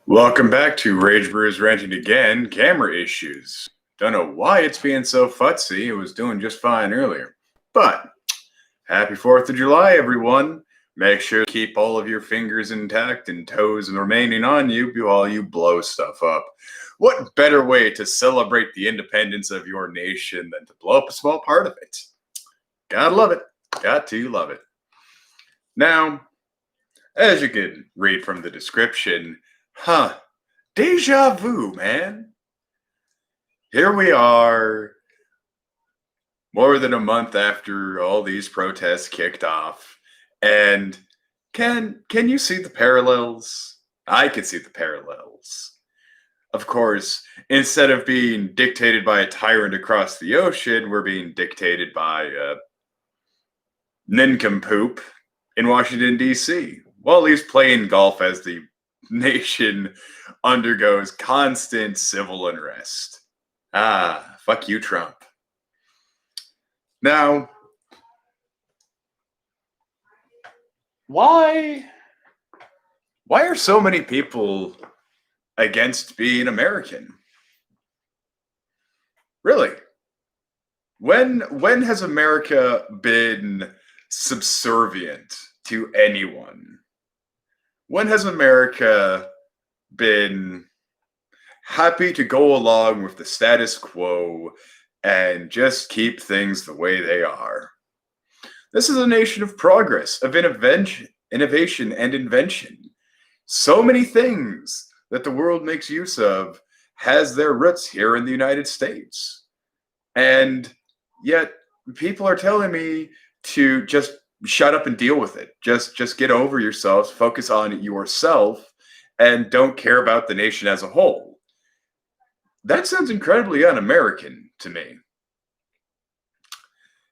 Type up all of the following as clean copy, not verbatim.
Welcome back to Ragebrew's Ranting again. Camera issues. Don't know why it's being so futzy. It was doing just fine earlier. But happy 4th of July, everyone. Make sure to keep all of your fingers intact and toes remaining on you while you blow stuff up. What better way to celebrate the independence of your nation than to blow up a small part of it? Gotta love it. Got to love it. Now, as you can read from the description, deja vu, man. Here we are, more than a month after all these protests kicked off. And can you see the parallels? I can see the parallels. Of course, instead of being dictated by a tyrant across the ocean, we're being dictated by a nincompoop in Washington, D.C. while he's playing golf as the nation undergoes constant civil unrest. Fuck you, Trump. Now, why are so many people against being American? Really? When has America been subservient to anyone? When has America been happy to go along with the status quo and just keep things the way they are? This is a nation of progress, of innovation and invention. So many things that the world makes use of has their roots here in the United States. And yet people are telling me to just shut up and deal with it. Just get over yourselves, focus on yourself, and don't care about the nation as a whole. That sounds incredibly un-American to me.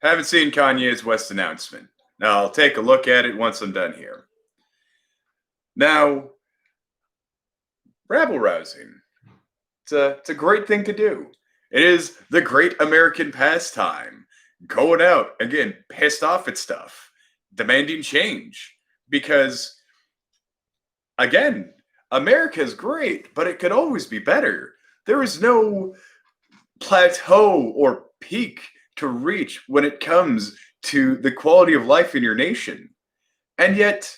Haven't seen Kanye's West announcement. Now, I'll take a look at it once I'm done here. Now, rabble-rousing. It's a great thing to do. It is the great American pastime. Going out, again, pissed off at stuff. Demanding change, because again, America is great, but it could always be better. There is no plateau or peak to reach when it comes to the quality of life in your nation. And yet,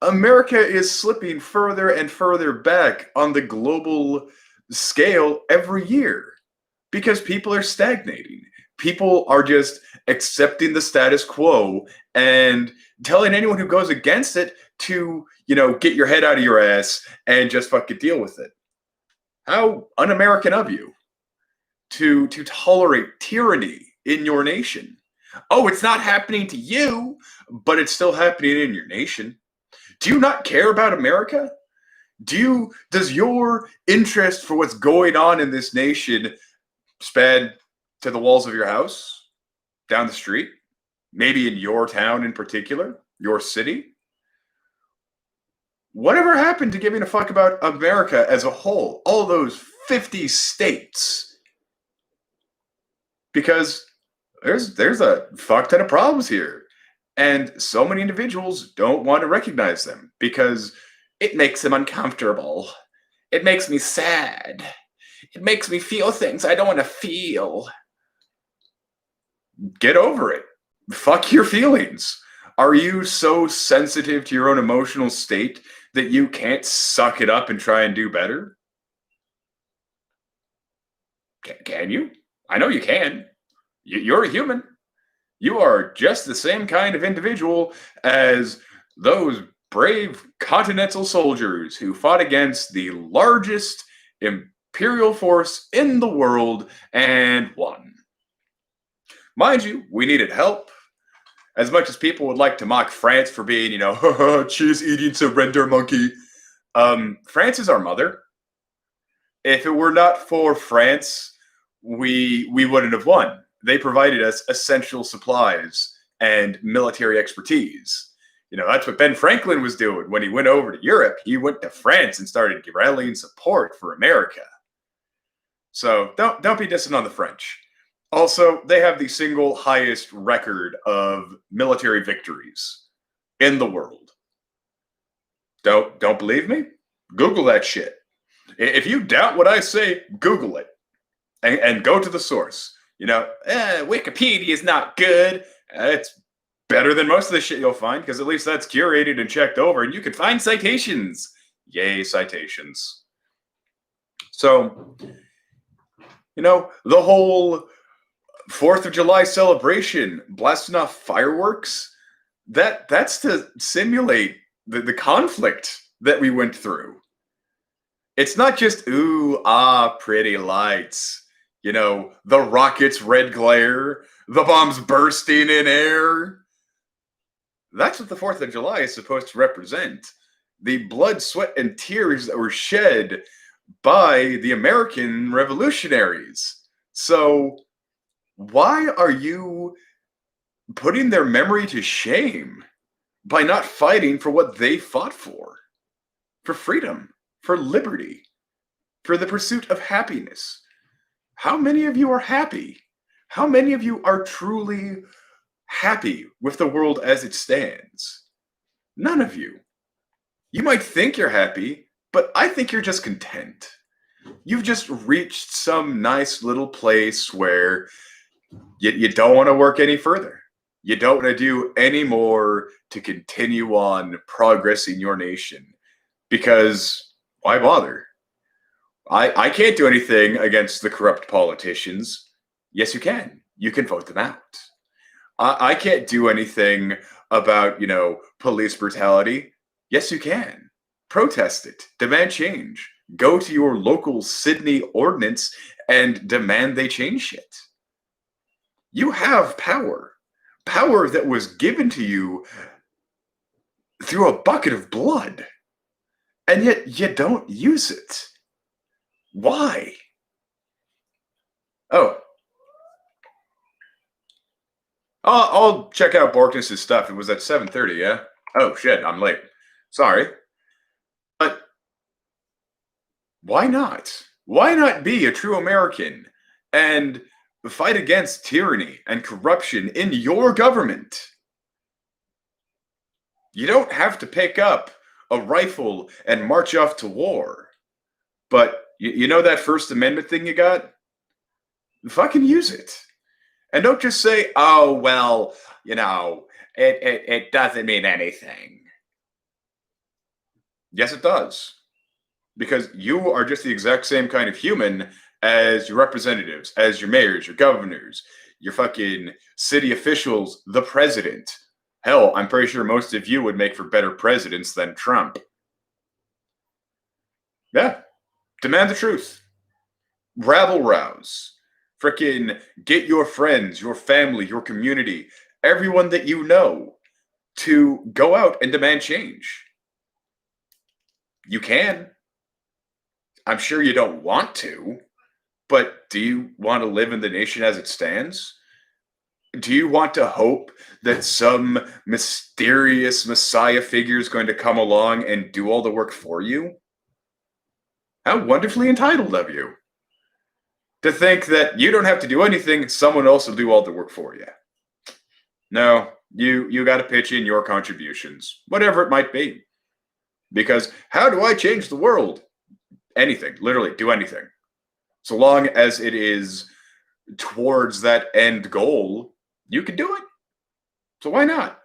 America is slipping further and further back on the global scale every year because people are stagnating. People are just accepting the status quo and telling anyone who goes against it to, get your head out of your ass and just fucking deal with it. How un-American of you to tolerate tyranny in your nation. Oh, it's not happening to you, but it's still happening in your nation. Do you not care about America? Does your interest for what's going on in this nation span to the walls of your house, down the street, maybe in your town in particular, your city? Whatever happened to giving a fuck about America as a whole, all those 50 states? Because there's a fuck ton of problems here, and so many individuals don't want to recognize them because it makes them uncomfortable. It makes me sad. It makes me feel things I don't want to feel. Get over it. Fuck your feelings. Are you so sensitive to your own emotional state that you can't suck it up and try and do better? Can you? I know you can. You're a human. You are just the same kind of individual as those brave continental soldiers who fought against the largest imperial force in the world and won. Mind you, we needed help. As much as people would like to mock France for being, cheese-eating surrender monkey, France is our mother. If it were not for France, we wouldn't have won. They provided us essential supplies and military expertise. That's what Ben Franklin was doing when he went over to Europe. He went to France and started rallying support for America. So don't be dissing on the French. Also, they have the single highest record of military victories in the world. Don't believe me? Google that shit. If you doubt what I say, Google it and go to the source. Wikipedia is not good. It's better than most of the shit you'll find because at least that's curated and checked over and you can find citations. Yay, citations. So, the whole 4th of July celebration, blasting off fireworks, that's to simulate the conflict that we went through. It's not just, ooh, ah, pretty lights. The rocket's red glare, the bombs bursting in air. That's what the 4th of July is supposed to represent. The blood, sweat, and tears that were shed by the American revolutionaries. So, why are you putting their memory to shame by not fighting for what they fought for? For freedom, for liberty, for the pursuit of happiness. How many of you are happy? How many of you are truly happy with the world as it stands? None of you. You might think you're happy, but I think you're just content. You've just reached some nice little place where you don't want to work any further. You don't want to do any more to continue on progressing your nation. Because why bother? I can't do anything against the corrupt politicians. Yes, you can. You can vote them out. I can't do anything about, police brutality. Yes, you can. Protest it. Demand change. Go to your local Sydney ordinance and demand they change shit. You have power. Power that was given to you through a bucket of blood. And yet you don't use it. Why? Oh. I'll check out Borkness's stuff. It was at 7:30, yeah? Oh, shit, I'm late. Sorry. But why not? Why not be a true American and fight against tyranny and corruption in your government? You don't have to pick up a rifle and march off to war. But you know that First Amendment thing you got? Fucking use it. And don't just say, oh, well, it doesn't mean anything. Yes, it does. Because you are just the exact same kind of human as your representatives, as your mayors, your governors, your fucking city officials, the president. Hell, I'm pretty sure most of you would make for better presidents than Trump. Yeah. Demand the truth. Rabble rouse. Frickin' get your friends, your family, your community, everyone that you know to go out and demand change. You can. I'm sure you don't want to, but do you want to live in the nation as it stands? Do you want to hope that some mysterious messiah figure is going to come along and do all the work for you? How wonderfully entitled of you to think that you don't have to do anything, someone else will do all the work for you. No, you got to pitch in your contributions, whatever it might be. Because how do I change the world? Anything, literally, do anything. So long as it is towards that end goal, you can do it. So why not?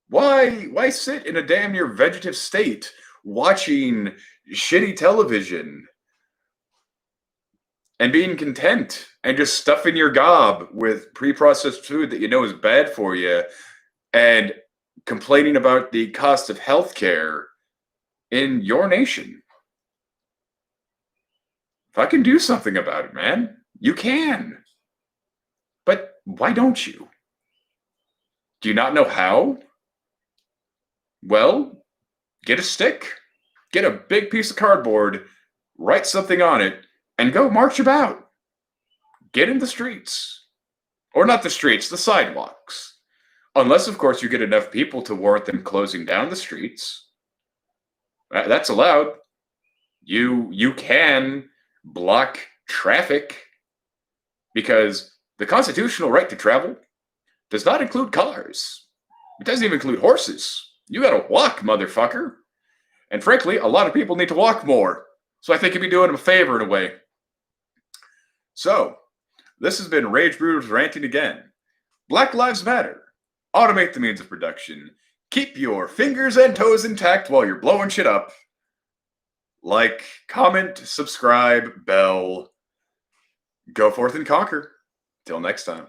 Why sit in a damn near vegetative state watching shitty television and being content and just stuffing your gob with pre-processed food that you know is bad for you and complaining about the cost of healthcare in your nation? If I can do something about it, man, you can. But why don't you? Do you not know how? Well, get a stick, get a big piece of cardboard, write something on it, and go march about. Get in the streets. Or not the streets, the sidewalks. Unless, of course, you get enough people to warrant them closing down the streets. That's allowed. You can block traffic because the constitutional right to travel does not include cars. It doesn't even include horses. You gotta walk, motherfucker. And frankly, a lot of people need to walk more. So I think you'd be doing them a favor in a way. So, this has been Ragebrew ranting again. Black Lives Matter. Automate the means of production. Keep your fingers and toes intact while you're blowing shit up. Like, comment, subscribe, bell. Go forth and conquer. Till next time.